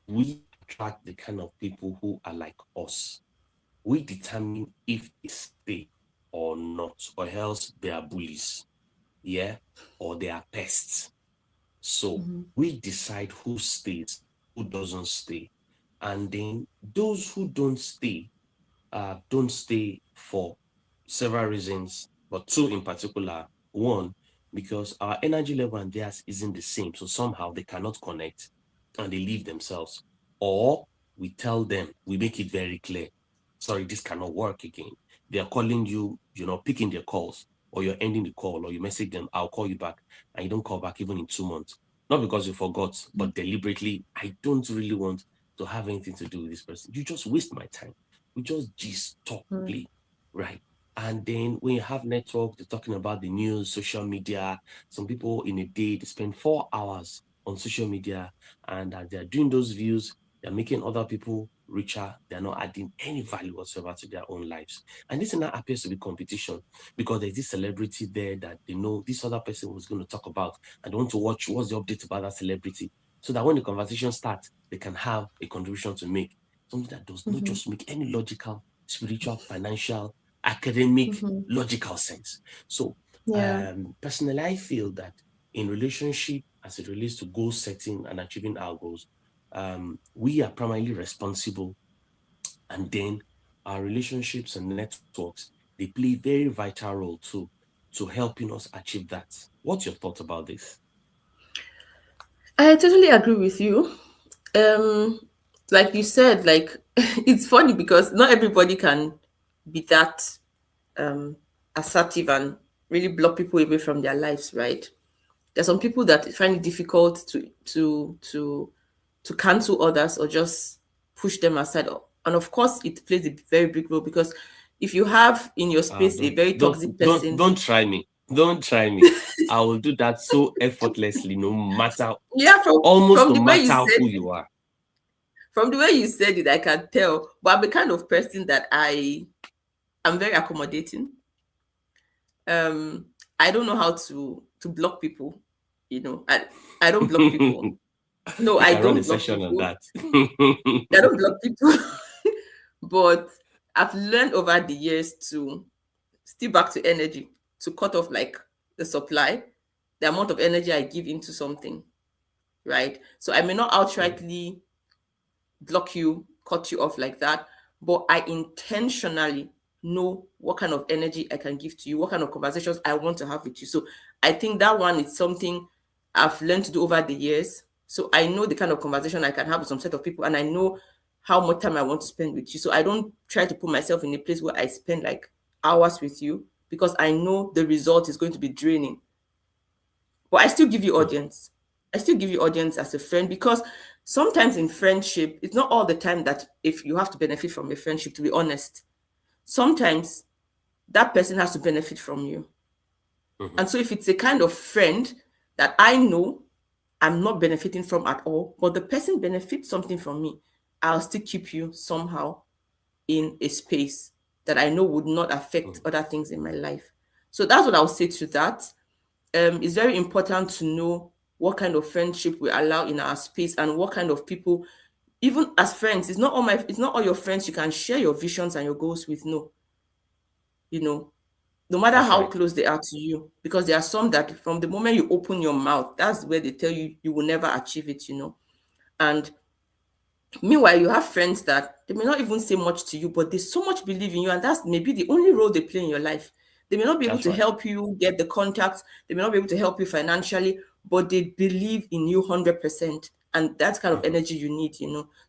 Speaker 1: we attract the kind of people who are like us. We determine if they stay or not, or else they are bullies, yeah, or they are pests. So
Speaker 2: Mhm,
Speaker 1: we decide who stays, who doesn't stay. And then those who don't stay for several reasons, but two in particular. One, because our energy level and theirs isn't the same. So somehow they cannot connect and they leave themselves. Or we tell them, we make it very clear, sorry, this cannot work again. They are calling you, picking their calls, or you're ending the call, or you message them, I'll call you back, and you don't call back even in 2 months. Not because you forgot, but deliberately, I don't really want to have anything to do with this person. You just waste my time. We just talk,
Speaker 2: mm,
Speaker 1: play, right? And then when you have network, they're talking about the news, social media. Some people in a day, they spend 4 hours on social media, and they're doing those views, they're making other people richer. They're not adding any value whatsoever to their own lives. And this now appears to be competition because there's this celebrity there that they know this other person was going to talk about, and they want to watch what's the update about that celebrity, so that when the conversation starts, they can have a contribution to make. Something that does not
Speaker 2: mhm,
Speaker 1: just make any logical, spiritual, financial, academic,
Speaker 2: mhm.
Speaker 1: logical sense. So,
Speaker 2: Yeah.
Speaker 1: personally, I feel that in relationship, as it relates to goal setting and achieving our goals, we are primarily responsible, and then our relationships and networks, they play very vital role too to helping us achieve that. What's your thought about this?
Speaker 2: I totally agree with you. Um, like you said, like it's funny because not everybody can be that um assertive and really block people away from their lives, right? There's some people that find it difficult to cancel others or just push them aside. And of course, it plays a very big role because If you have in your space a
Speaker 1: Don't
Speaker 2: very
Speaker 1: don't
Speaker 2: toxic
Speaker 1: don't
Speaker 2: person,
Speaker 1: don't try me. Don't try me. I will do that so effortlessly, no matter,
Speaker 2: yeah,
Speaker 1: almost
Speaker 2: from
Speaker 1: no
Speaker 2: the way you
Speaker 1: matter
Speaker 2: said
Speaker 1: who
Speaker 2: it,
Speaker 1: you are.
Speaker 2: from the way you said it, I can tell. But I'm the kind of person that I'm very accommodating. Um, I don't know how to block people. I don't block people. No,
Speaker 1: You
Speaker 2: I
Speaker 1: can run a
Speaker 2: don't block
Speaker 1: session on
Speaker 2: people.
Speaker 1: that.
Speaker 2: I don't block people. But I've learned over the years to, still back to energy, to cut off like the supply, the amount of energy I give into something, right? So I may not
Speaker 1: Mhm,
Speaker 2: outrightly block you, cut you off like that, but I intentionally know what kind of energy I can give to you, what kind of conversations I want to have with you. So I think that one is something I've learned to do over the years. So I know the kind of conversation I can have with some set of people, and I know how much time I want to spend with you. So I don't try to put myself in a place where I spend like hours with you, because I know the result is going to be draining. But I still give you
Speaker 1: mhm,
Speaker 2: audience. I still give you audience as a friend, because sometimes in friendship, it's not all the time that if you have to benefit from a friendship, to be honest. Sometimes that person has to benefit from you.
Speaker 1: mhm,
Speaker 2: And so if it's a kind of friend that I know I'm not benefiting from at all, but the person benefits something from me, I'll still keep you somehow in a space that I know would not affect
Speaker 1: mhm,
Speaker 2: other things in my life. So that's what I'll say to that. It's very important to know what kind of friendship we allow in our space, and what kind of people, even as friends, it's not all your friends you can share your visions and your goals with. No, you know, no matter
Speaker 1: that's
Speaker 2: how
Speaker 1: right.
Speaker 2: close they are to you, because there are some that from the moment you open your mouth, that's where they tell you you will never achieve it. And meanwhile, you have friends that they may not even say much to you, but they so much believe in you, and that's maybe the only role they play in your life. They may not be able
Speaker 1: That's
Speaker 2: to
Speaker 1: right.
Speaker 2: help you get the contacts, they may not be able to help you financially, but they believe in you 100%. And that's kind of
Speaker 1: Mhm,
Speaker 2: energy you need.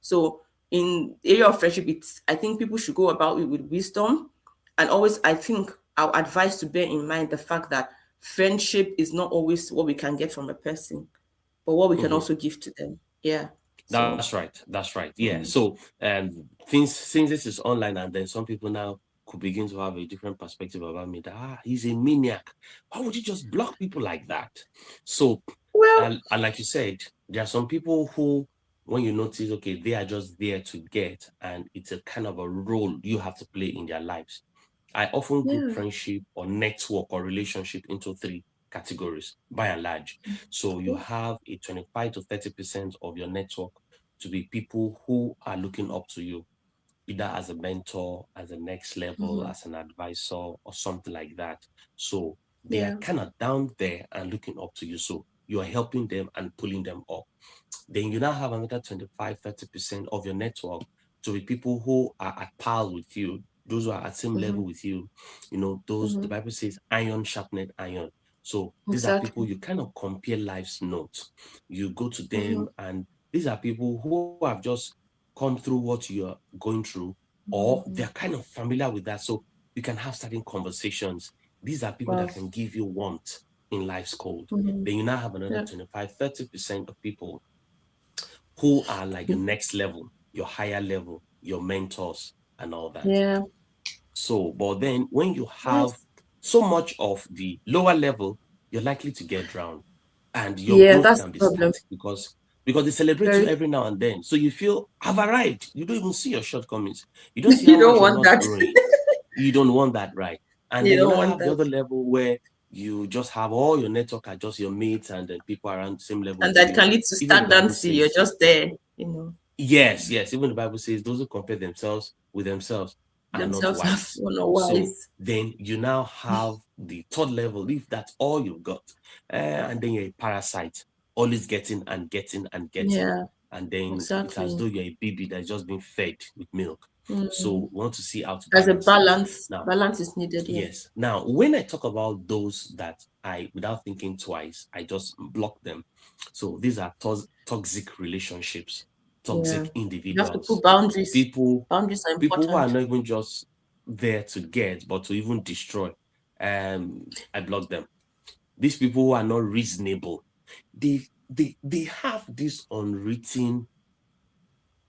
Speaker 2: So in the area of friendship, I think people should go about it with wisdom. And always, I think our advice to bear in mind the fact that friendship is not always what we can get from a person, but what we can
Speaker 1: mhm.
Speaker 2: also give to them. Yeah.
Speaker 1: That's
Speaker 2: So,
Speaker 1: right. That's right. Yeah.
Speaker 2: mm,
Speaker 1: So, things since this is online, and then some people now could begin to have a different perspective about me. That he's a maniac. Why would you just block people like that? So,
Speaker 2: well,
Speaker 1: and like you said, there are some people who, when you notice, okay, they are just there to get, and it's a kind of a role you have to play in their lives. I often group
Speaker 2: yeah.
Speaker 1: friendship or network or relationship into three categories by and large. So you
Speaker 2: Okay.
Speaker 1: have a 25 to 30% of your network to be people who are looking up to you, either as a mentor, as a next level,
Speaker 2: Mhm.
Speaker 1: as an advisor, or something like that. So they are
Speaker 2: Yeah.
Speaker 1: kind of down there and looking up to you. So you are helping them and pulling them up. Then you now have another 25, 30% of your network to be people who are at par with you, those who are at same level
Speaker 2: Mhm.
Speaker 1: with you. Those, the
Speaker 2: Mhm.
Speaker 1: Bible says iron sharpened iron. So these are people
Speaker 2: Exactly.
Speaker 1: you kind of compare life's notes. You go to
Speaker 2: Mhm.
Speaker 1: them, and these are people who have just come through what you're going through, or they're
Speaker 2: Mhm.
Speaker 1: kind of familiar with that. So you can have certain conversations. These are people
Speaker 2: Wow.
Speaker 1: that can give you warmth in life's cold.
Speaker 2: Mhm.
Speaker 1: Then you now have another
Speaker 2: Yeah.
Speaker 1: 25, 30% of people who are like your next level, your higher level, your mentors, and all that.
Speaker 2: Yeah.
Speaker 1: So, but then when you have
Speaker 2: Nice.
Speaker 1: so much of the lower level, you're likely to get drowned, and your
Speaker 2: Yeah,
Speaker 1: growth
Speaker 2: that's
Speaker 1: can
Speaker 2: the
Speaker 1: be
Speaker 2: problem.
Speaker 1: static because they celebrate you
Speaker 2: Very.
Speaker 1: every now and then. So you feel I've arrived. You don't even see your shortcomings. You don't see
Speaker 2: You
Speaker 1: how
Speaker 2: don't
Speaker 1: much you're
Speaker 2: want
Speaker 1: not
Speaker 2: that.
Speaker 1: growing. You don't want that, right? And
Speaker 2: You
Speaker 1: then you
Speaker 2: don't
Speaker 1: now
Speaker 2: want
Speaker 1: have the
Speaker 2: that.
Speaker 1: other level where you just have all your network are just your mates and then people around the same level
Speaker 2: And
Speaker 1: with
Speaker 2: that
Speaker 1: you.
Speaker 2: can lead to
Speaker 1: Even the Bible
Speaker 2: stagnancy. You're
Speaker 1: says,
Speaker 2: just there.
Speaker 1: yes, yes. Even the Bible says those who compare themselves with themselves are not
Speaker 2: Themselves have
Speaker 1: wise. So
Speaker 2: unwise.
Speaker 1: then you now have the third level, if that's all you've got. And then you're a parasite, always getting and getting and getting.
Speaker 2: Yeah,
Speaker 1: And then it's as
Speaker 2: exactly.
Speaker 1: though you're a baby that's just been fed with milk.
Speaker 2: Mm.
Speaker 1: So we want to see how to
Speaker 2: There's a
Speaker 1: balance it.
Speaker 2: balance.
Speaker 1: Now,
Speaker 2: Balance is needed. Yeah.
Speaker 1: yes. Now, when I talk about those that without thinking twice, I just block them. So these are toxic relationships,
Speaker 2: Yeah.
Speaker 1: toxic
Speaker 2: You have to
Speaker 1: individuals,
Speaker 2: put boundaries.
Speaker 1: people,
Speaker 2: Boundaries are
Speaker 1: people who are
Speaker 2: important.
Speaker 1: not even just there to get, but to even destroy. I block them. These people who are not reasonable, they they have this unwritten,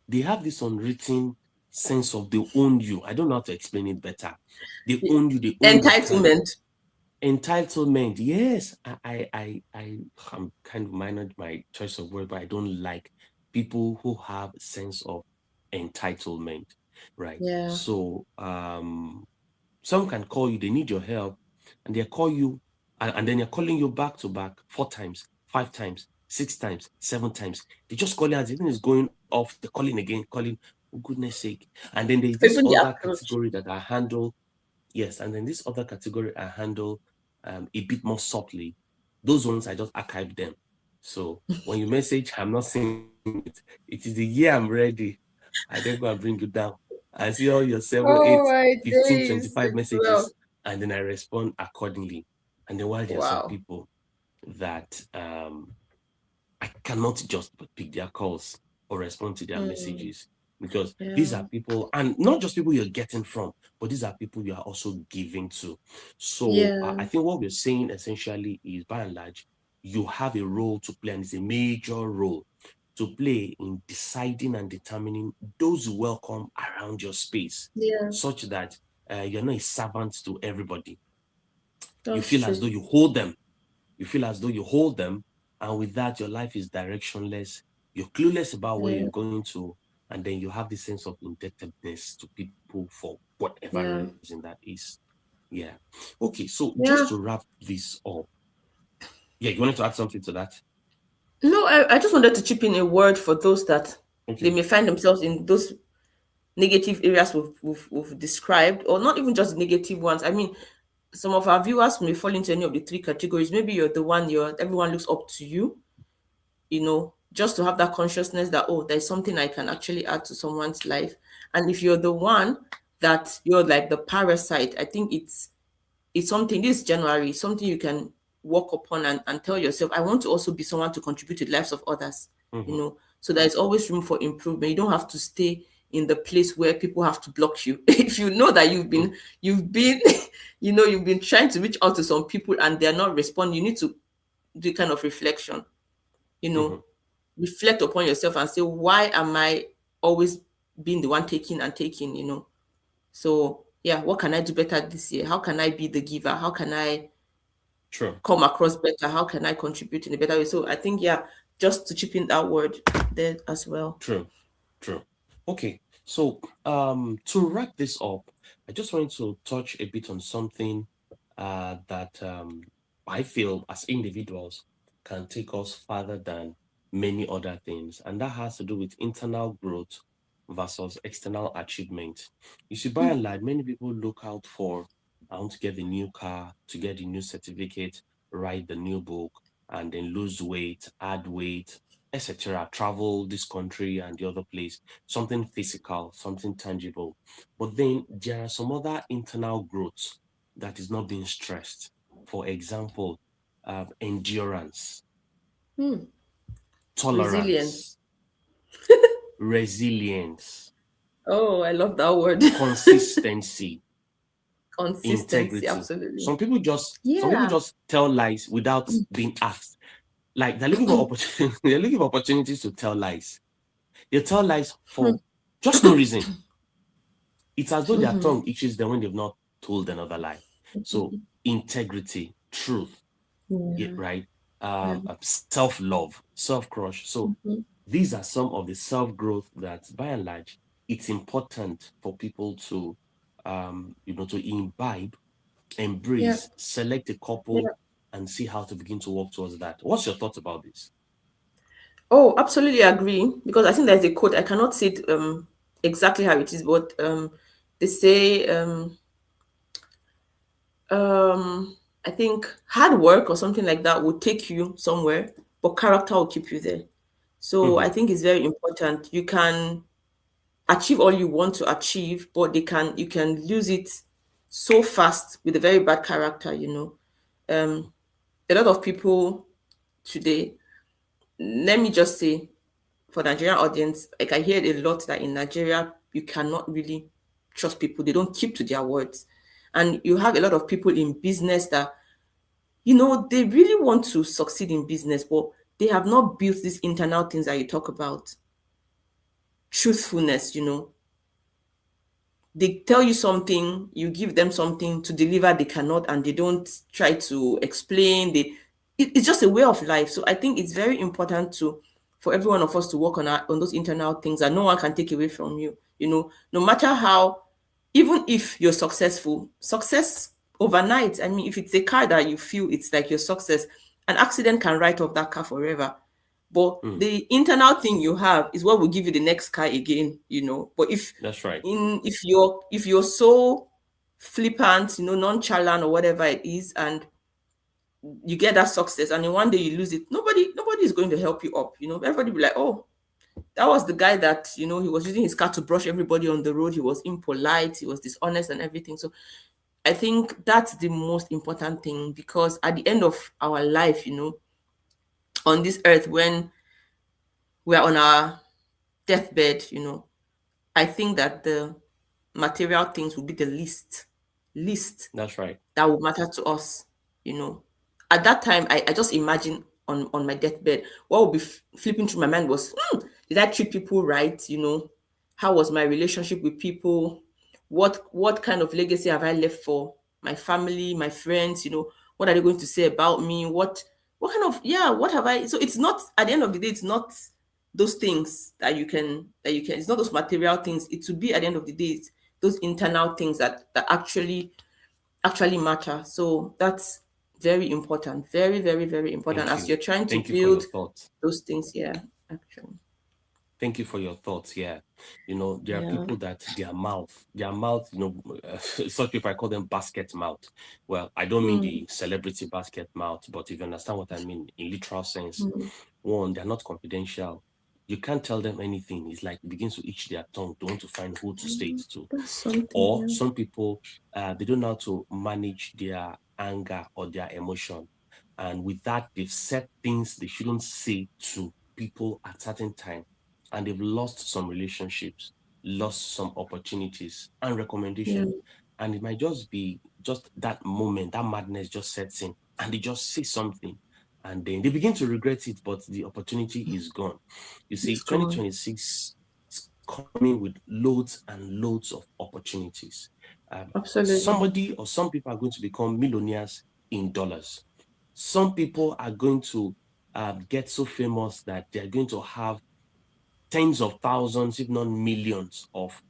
Speaker 1: they have this unwritten sense of they own you. I don't know how to explain it better. They own you, they own your time.
Speaker 2: Entitlement.
Speaker 1: Entitlement, yes. I'm kind of minor my choice of word, but I don't like people who have sense of entitlement, right?
Speaker 2: Yeah.
Speaker 1: So some can call you, they need your help, and they call you, and then they're calling you back to back 4 times, 5 times, 6 times, 7 times. They just call you as the thing is going off, they're calling again, calling, for goodness sake. And then there's this
Speaker 2: Even the
Speaker 1: other
Speaker 2: approach.
Speaker 1: category that I handle. Yes, and then this other category I handle a bit more subtly. Those ones I just archive them. So when you message, I'm not seeing it. It is the year I'm ready. I then go and bring you down. I see all your 7, 8,
Speaker 2: Oh my
Speaker 1: 15,
Speaker 2: days.
Speaker 1: 25
Speaker 2: It's
Speaker 1: messages,
Speaker 2: well.
Speaker 1: and then I respond accordingly. And then while there are some
Speaker 2: Wow.
Speaker 1: people that I cannot just pick their calls or respond to their
Speaker 2: Mm,
Speaker 1: messages because these
Speaker 2: yeah.
Speaker 1: are people, and not just people you're getting from, but these are people you are also giving to. So
Speaker 2: Yeah.
Speaker 1: I think what we're saying essentially is by and large, you have a role to play, and it's a major role to play in deciding and determining those you welcome around your space,
Speaker 2: Yeah.
Speaker 1: such that you're not a servant to everybody. You
Speaker 2: That's
Speaker 1: feel as though
Speaker 2: true.
Speaker 1: you hold them, and with that, your life is directionless. You're clueless about where
Speaker 2: Yeah.
Speaker 1: you're going to, and then you have this sense of indebtedness to people for whatever
Speaker 2: Yeah.
Speaker 1: reason that is. Yeah. Okay, so just to
Speaker 2: Yeah.
Speaker 1: wrap this up, yeah, you wanted to add something to that?
Speaker 2: No, I just wanted to chip in a word for those that they
Speaker 1: Okay.
Speaker 2: may find themselves in those negative areas we've described, or not even just negative ones. I mean, some of our viewers may fall into any of the three categories. Maybe you're the one you're everyone looks up to you, just to have that consciousness that, oh, there's something I can actually add to someone's life. And if you're the one that you're like the parasite, I think it's something this January, something you can work upon and tell yourself, I want to also be someone to contribute to the lives of others,
Speaker 1: Mm-hmm.
Speaker 2: So there's always room for improvement. You don't have to stay in the place where people have to block you. If you know that you've been you've been trying to reach out to some people and they're not responding, you need to do kind of reflection, you
Speaker 1: Mm-hmm.
Speaker 2: know, reflect upon yourself and say, why am I always being the one taking and taking? So yeah, what can I do better this year? How can I be the giver? How can I
Speaker 1: True.
Speaker 2: come across better? How can I contribute in a better way? So I think, yeah, just to chip in that word there as well.
Speaker 1: True. True. Okay. So to wrap this up, I just wanted to touch a bit on something that I feel as individuals can take us further than many other things, and that has to do with internal growth versus external achievement. You see, by and large, many people look out for I want to get the new car, to get the new certificate, write the new book, and then lose weight, add weight, etc., travel this country and the other place, something physical, something tangible. But then there are some other internal growths that is not being stressed. For example, endurance,
Speaker 2: Hmm. Resilience.
Speaker 1: tolerance, resilience,
Speaker 2: Oh, I love that word.
Speaker 1: consistency,
Speaker 2: Consistency,
Speaker 1: integrity.
Speaker 2: absolutely.
Speaker 1: Some people
Speaker 2: Yeah.
Speaker 1: just tell lies without being asked. Like they're looking for opportunity, they're looking for opportunities to tell lies. They tell lies for just no reason. It's as though their tongue itches them when they've not told another lie. So integrity, truth, yeah,
Speaker 2: Yeah.
Speaker 1: right?
Speaker 2: Yeah.
Speaker 1: Self-love, self-crush. So these are some of the self-growth that, by and large, it's important for people to, to imbibe,
Speaker 2: Yeah.
Speaker 1: embrace, select a
Speaker 2: Yeah.
Speaker 1: couple, and see how to begin to work towards that. What's your thought about this?
Speaker 2: Oh, absolutely agree. Because I think there's a quote. I cannot say it exactly how it is, but they say I think hard work or something like that will take you somewhere, but character will keep you there. So
Speaker 1: Mm-hmm,
Speaker 2: I think it's very important. You can achieve all you want to achieve, but you can lose it so fast with a very bad character. A lot of people today, let me just say, for Nigerian audience, like I hear a lot that in Nigeria you cannot really trust people. They don't keep to their words. And you have a lot of people in business that, they really want to succeed in business, but they have not built these internal things that you talk about. Truthfulness, they tell you something, you give them something to deliver, they cannot, and they don't try to explain. It's just a way of life. So I think it's very important to for every one of us to work on those internal things that no one can take away from you. You know, no matter how, even if you're successful, success overnight. I mean, if it's a car that you feel it's like your success, an accident can write off that car forever. But
Speaker 1: Mm,
Speaker 2: the internal thing you have is what will give you the next car again, you know. But
Speaker 1: that's right.
Speaker 2: if you're so flippant, you know, nonchalant or whatever it is, and you get that success, and then one day you lose it, nobody is going to help you up. You know, everybody will be like, oh, that was the guy that, you know, he was using his car to brush everybody on the road. He was impolite, he was dishonest and everything. So I think that's the most important thing, because at the end of our life, you know, on this earth, when we're on our deathbed, you know, I think that the material things will be the least
Speaker 1: That's right.
Speaker 2: that will matter to us, you know. At that time, I just imagine on my deathbed, what would be flipping through my mind was, did I treat people right? You know, how was my relationship with people? What kind of legacy have I left for my family, my friends? You know, what are they going to say about me? What kind of, yeah, what have I? So it's not, at the end of the day, it's not those things that you can. It's not those material things. It would be at the end of the day, it's those internal things that actually matter. So that's very important. Very, very, very important
Speaker 1: Thank
Speaker 2: as
Speaker 1: you.
Speaker 2: you're trying to
Speaker 1: Thank you for your
Speaker 2: build
Speaker 1: thoughts.
Speaker 2: those things. Yeah, actually.
Speaker 1: Thank you for your thoughts. Yeah. You know, there are
Speaker 2: Yeah.
Speaker 1: people that their mouth, such people, I call them basket mouth. Well, I don't mean
Speaker 2: Mm,
Speaker 1: the celebrity basket mouth, but if you understand what I mean in literal sense,
Speaker 2: mm.
Speaker 1: one, they're not confidential. You can't tell them anything. It's like it begins to itch their tongue to want to find who to say it to.
Speaker 2: That's something.
Speaker 1: Or
Speaker 2: Yeah.
Speaker 1: some people, they don't know how to manage their anger or their emotion. And with that, they've said things they shouldn't say to people at certain time. And they've lost some relationships, lost some opportunities and
Speaker 2: Yeah.
Speaker 1: recommendation. And it might just be just that moment, that madness just sets in and they just say something. And then they begin to regret it, but the opportunity is gone. You
Speaker 2: It's
Speaker 1: see,
Speaker 2: gone.
Speaker 1: 2026 is coming with loads and loads of opportunities.
Speaker 2: Absolutely.
Speaker 1: Somebody or some people are going to become millionaires in dollars. Some people are going to get so famous that they're going to have tens of thousands, if not millions, of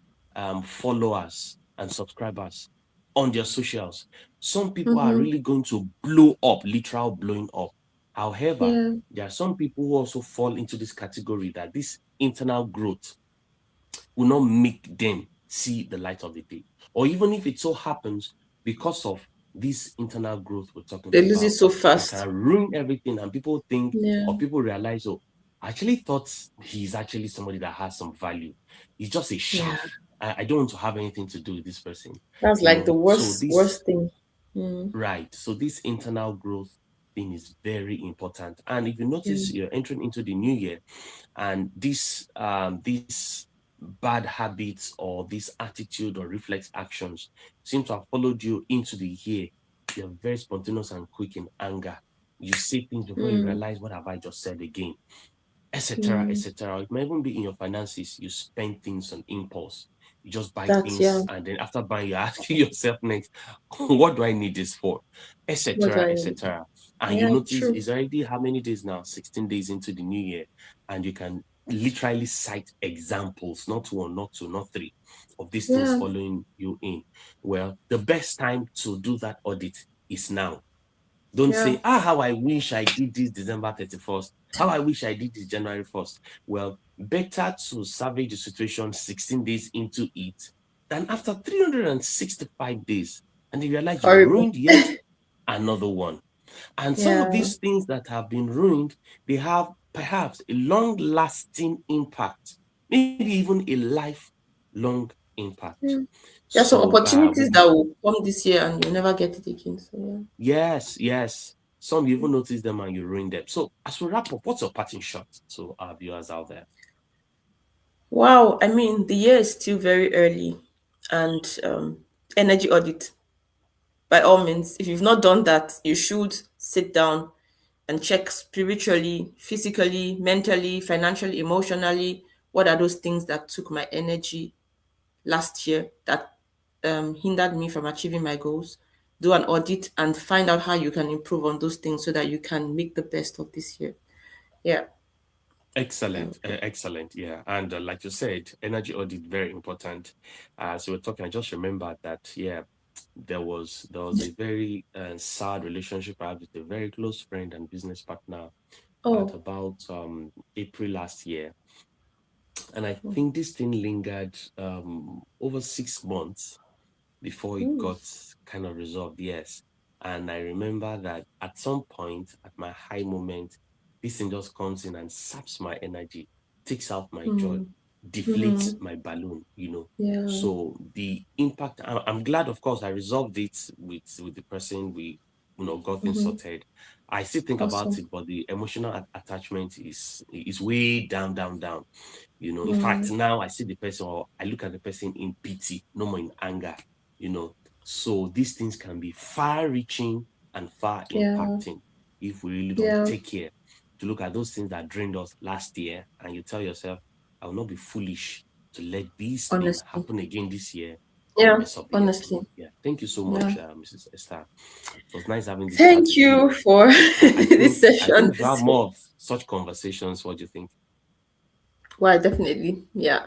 Speaker 1: followers and subscribers on their socials. Some people are
Speaker 2: Mm-hmm.
Speaker 1: really going to blow up, literal blowing up. However,
Speaker 2: Yeah.
Speaker 1: there are some people who also fall into this category that this internal growth will not make them see the light of the day. Or even if it so happens, because of this internal growth we're talking
Speaker 2: They lose it
Speaker 1: about,
Speaker 2: so
Speaker 1: it
Speaker 2: fast.
Speaker 1: can ruin everything. And people think,
Speaker 2: Yeah.
Speaker 1: or people realize, oh, I actually thought he's actually somebody that has some value. He's just a
Speaker 2: Yeah.
Speaker 1: shaft. I don't want to have anything to do with this person,
Speaker 2: That's
Speaker 1: you
Speaker 2: like
Speaker 1: know.
Speaker 2: the
Speaker 1: So
Speaker 2: worst,
Speaker 1: this
Speaker 2: worst thing. Mm.
Speaker 1: Right. So this internal growth thing is very important. And if you
Speaker 2: Yeah.
Speaker 1: notice, you're entering into the new year, and this bad habits or this attitude or reflex actions seem to have followed you into the year. You're very spontaneous and quick in anger. You say things before you
Speaker 2: Mm.
Speaker 1: realize what have I just said again, etc.,
Speaker 2: Mm.
Speaker 1: etc. It might even be in your finances. You spend things on impulse. You just buy
Speaker 2: That's, yeah.
Speaker 1: things, and then after buying, you're asking yourself next, what do I need this for,
Speaker 2: What do
Speaker 1: etc.,
Speaker 2: I need?
Speaker 1: etc. And you
Speaker 2: Yeah,
Speaker 1: notice
Speaker 2: true.
Speaker 1: it's already how many days now? 16 days into the new year, and you can literally cite examples, not one, not two, not three, of these things
Speaker 2: Yeah.
Speaker 1: following you in. Well, the best time to do that audit is now. Don't
Speaker 2: Yeah.
Speaker 1: say, how I wish I did this December 31st. How I wish I did this January 1st. Well, better to salvage the situation 16 days into it than after 365 days. And you realize you've
Speaker 2: Horrible.
Speaker 1: ruined yet another one. And some of
Speaker 2: Yeah.
Speaker 1: these things that have been ruined, they have perhaps a long lasting impact, maybe even a lifelong impact.
Speaker 2: Yeah. There are some
Speaker 1: So,
Speaker 2: opportunities that will come this year and you'll never get it again. So yeah.
Speaker 1: yes, yes. Some you even notice them and you ruin them. So as we wrap up, what's your parting shot to our viewers out there?
Speaker 2: Wow. I mean, the year is still very early, and energy audit, by all means. If you've not done that, you should sit down and check spiritually, physically, mentally, financially, emotionally. What are those things that took my energy last year that hindered me from achieving my goals. Do an audit and find out how you can improve on those things so that you can make the best of this year. Yeah, that
Speaker 1: Excellent,
Speaker 2: was good.
Speaker 1: excellent. Yeah, and like you said, energy audit very important. So we're talking. I just remembered that. Yeah, there was a very sad relationship I had with a very close friend and business partner at
Speaker 2: Oh,
Speaker 1: about April last year, and I think this thing lingered over 6 months before it
Speaker 2: ooh,
Speaker 1: got kind of resolved. Yes. And I remember that at some point, at my high moment, this thing just comes in and saps my energy, takes out my joy,
Speaker 2: mm,
Speaker 1: deflates
Speaker 2: mm-hmm.
Speaker 1: my balloon.
Speaker 2: Yeah,
Speaker 1: So the impact, I'm glad, of course, I resolved it with the person. We got things
Speaker 2: mm-hmm.
Speaker 1: sorted. I still think about
Speaker 2: Awesome.
Speaker 1: it, but the emotional attachment is way down, down, down. In fact,
Speaker 2: Mm,
Speaker 1: now I see the person, or I look at the person in pity, no more in anger, you know. So these things can be far reaching and far
Speaker 2: yeah,
Speaker 1: impacting if we really don't
Speaker 2: yeah,
Speaker 1: take care to look at those things that drained us last year. And you tell yourself, I will not be foolish to let this thing
Speaker 2: honestly.
Speaker 1: happen again this year and
Speaker 2: Yeah,
Speaker 1: mess up the year for
Speaker 2: honestly.
Speaker 1: me. Yeah. Thank you so
Speaker 2: Yeah.
Speaker 1: much, Mrs. Esther. It was nice having this chat
Speaker 2: Thank
Speaker 1: with
Speaker 2: you
Speaker 1: you.
Speaker 2: for
Speaker 1: I
Speaker 2: this
Speaker 1: think I think
Speaker 2: session
Speaker 1: we should have
Speaker 2: this year.
Speaker 1: more of such conversations. What do you think?
Speaker 2: Why, definitely. Yeah.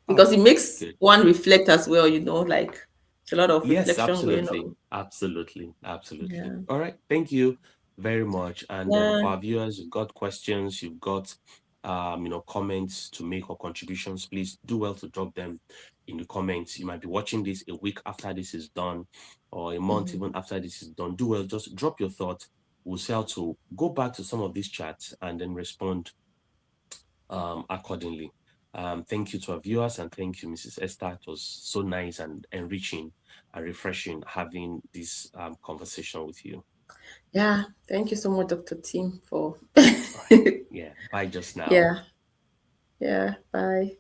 Speaker 1: Oh,
Speaker 2: Because it makes
Speaker 1: good.
Speaker 2: one reflect as well, like it's a lot of
Speaker 1: Yes,
Speaker 2: reflection going
Speaker 1: absolutely.
Speaker 2: on.
Speaker 1: Absolutely. Absolutely.
Speaker 2: Yeah.
Speaker 1: All right. Thank you very much. And
Speaker 2: Yeah.
Speaker 1: for our viewers, you've got questions, you've got comments to make or contributions, please do well to drop them in the comments. You might be watching this a week after this is done, or a month
Speaker 2: Mhm.
Speaker 1: even after this is done. Do well, just drop your thoughts. We'll see how to go back to some of these chats and then respond accordingly. Thank you to our viewers and thank you, Mrs. Esther. It was so nice and enriching and refreshing having this conversation with you.
Speaker 2: Yeah. Thank you so much, Dr. Tim, for
Speaker 1: All right. Yeah. Bye just now.
Speaker 2: yeah. Yeah. Bye.